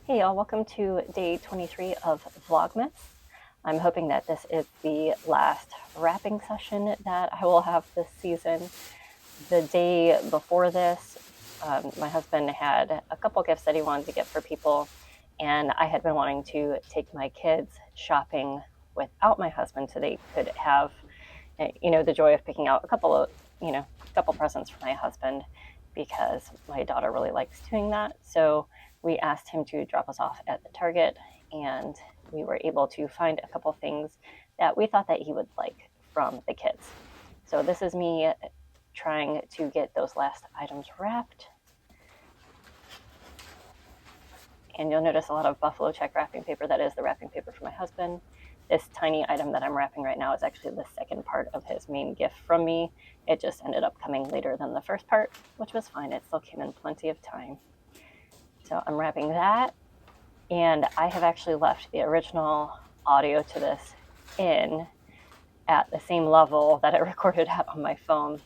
Hey y'all, welcome to day 23 of Vlogmas. I'm hoping that this is the last wrapping session that I will have this season. The day before this, my husband had a couple gifts that he wanted to get for people, and I had been wanting to take my kids shopping without my husband so they could have, the joy of picking out a couple presents for my husband, because my daughter really likes doing that. So we asked him to drop us off at the Target, and we were able to find a couple things that we thought that he would like from the kids. So this is me trying to get those last items wrapped. And you'll notice a lot of buffalo check wrapping paper. That is the wrapping paper for my husband. This tiny item that I'm wrapping right now is actually the second part of his main gift from me. It just ended up coming later than the first part, which was fine. It still came in plenty of time. So I'm wrapping that, and I have actually left the original audio to this in at the same level that I recorded at on my phone,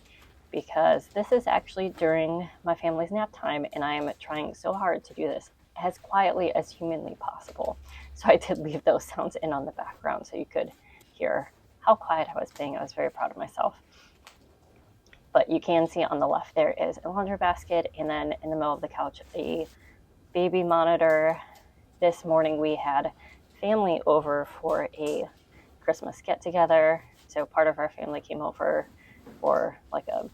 because this is actually during my family's nap time, and I am trying so hard to do this as quietly as humanly possible. So I did leave those sounds in on the background so you could hear how quiet I was being. I was very proud of myself. But you can see on the left there is a laundry basket, and then in the middle of the couch, a baby monitor. This morning we had family over for a Christmas get-together. So part of our family came over for like a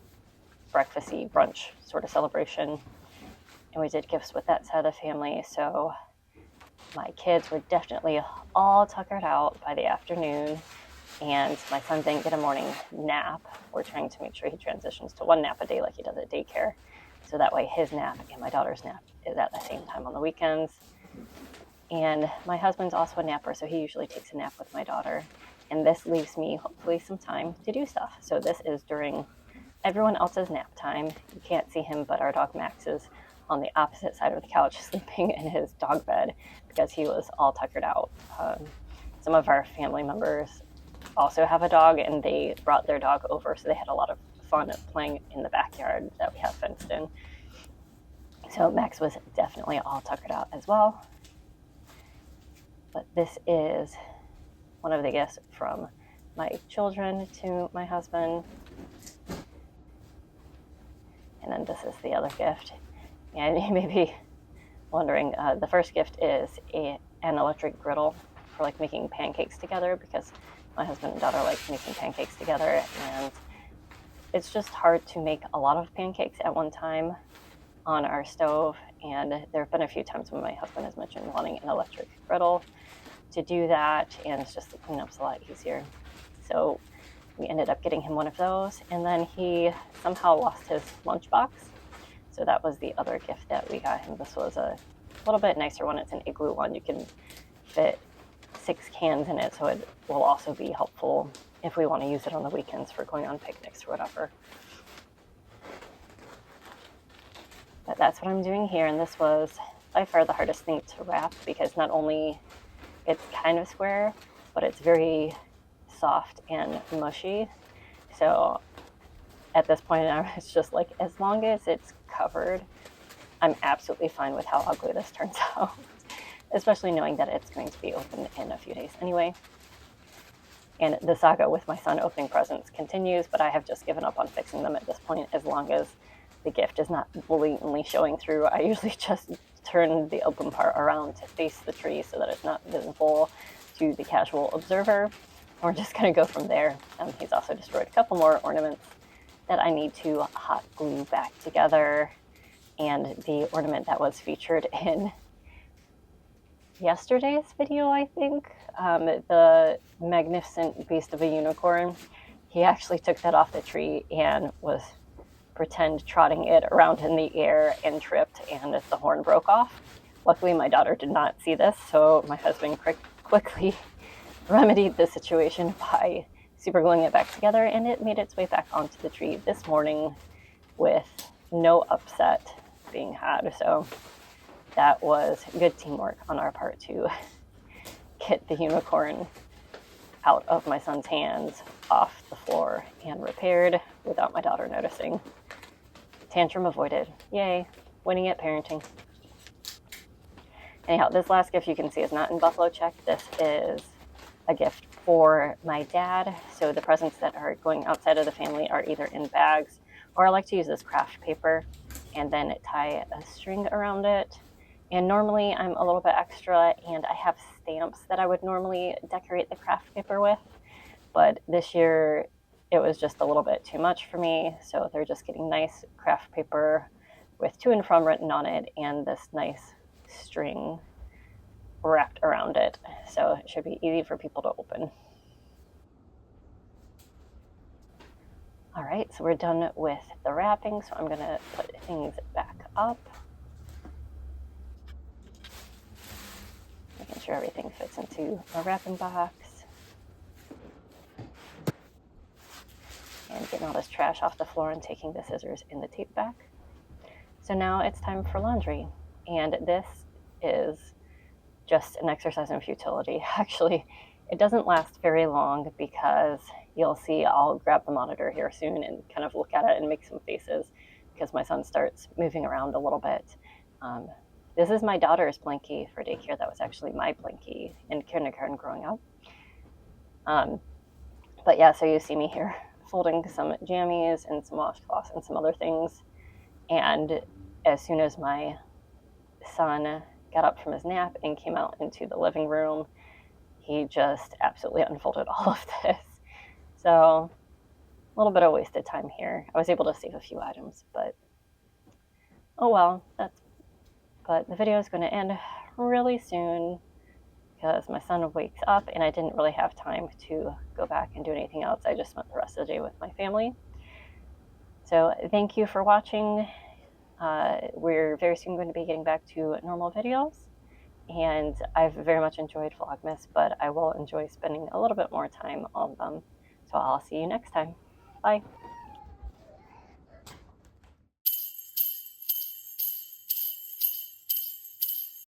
breakfasty brunch sort of celebration, and we did gifts with that side of the family. So my kids were definitely all tuckered out by the afternoon, and my son didn't get a morning nap. We're trying to make sure he transitions to one nap a day like he does at daycare, so that way his nap and my daughter's nap is at the same time on the weekends. And my husband's also a napper, so he usually takes a nap with my daughter, and this leaves me hopefully some time to do stuff. So this is during everyone else's nap time. You can't see him, but our dog Max is on the opposite side of the couch sleeping in his dog bed because he was all tuckered out. Some of our family members also have a dog, and they brought their dog over, so they had a lot of fun playing in the backyard that we have fenced in. So Max was definitely all tuckered out as well. But this is one of the gifts from my children to my husband. And then this is the other gift. And you may be wondering, the first gift is an electric griddle for like making pancakes together, because my husband and daughter like making pancakes together, and it's just hard to make a lot of pancakes at one time on our stove. And there have been a few times when my husband has mentioned wanting an electric griddle to do that, and it's just the cleanup's a lot easier. So we ended up getting him one of those, and then he somehow lost his lunchbox. So that was the other gift that we got him. This was a little bit nicer one. It's an igloo one. You can fit 6 cans in it, so it will also be helpful if we want to use it on the weekends for going on picnics or whatever. But that's what I'm doing here, and this was by far the hardest thing to wrap, because not only it's kind of square, but it's very soft and mushy. So at this point, it's just like, as long as it's covered, I'm absolutely fine with how ugly this turns out, especially knowing that it's going to be open in a few days anyway. And the saga with my son opening presents continues, but I have just given up on fixing them at this point. As long as the gift is not blatantly showing through, I usually just turn the open part around to face the tree so that it's not visible to the casual observer. We're just going to go from there. He's also destroyed a couple more ornaments that I need to hot glue back together. And the ornament that was featured in yesterday's video, I think, the magnificent beast of a unicorn, he actually took that off the tree and was pretend trotting it around in the air and tripped, and the horn broke off. Luckily, my daughter did not see this, so my husband quickly remedied the situation by super gluing it back together, and it made its way back onto the tree this morning with no upset being had. So that was good teamwork on our part to get the unicorn out of my son's hands, off the floor, and repaired without my daughter noticing. Tantrum avoided. Yay, winning at parenting. Anyhow, this last gift you can see is not in buffalo check. This is a gift for my dad. So the presents that are going outside of the family are either in bags, or I like to use this craft paper and then tie a string around it. And normally I'm a little bit extra and I have stamps that I would normally decorate the craft paper with. But this year it was just a little bit too much for me. So they're just getting nice craft paper with to and from written on it and this nice string wrapped around it. So it should be easy for people to open. All right, so we're done with the wrapping. So I'm gonna put things back up. Making sure everything fits into a wrapping box. And getting all this trash off the floor and taking the scissors and the tape back. So now it's time for laundry. And this is just an exercise in futility. Actually, it doesn't last very long because you'll see I'll grab the monitor here soon and kind of look at it and make some faces because my son starts moving around a little bit. This is my daughter's blankie for daycare. That was actually my blankie in kindergarten growing up. But yeah, so you see me here folding some jammies and some washcloths and some other things. And as soon as my son got up from his nap and came out into the living room, he just absolutely unfolded all of this. So a little bit of wasted time here. I was able to save a few items, but oh well. But the video is going to end really soon because my son wakes up and I didn't really have time to go back and do anything else. I just spent the rest of the day with my family. So thank you for watching. We're very soon going to be getting back to normal videos. And I've very much enjoyed Vlogmas, but I will enjoy spending a little bit more time on them. So I'll see you next time. Bye.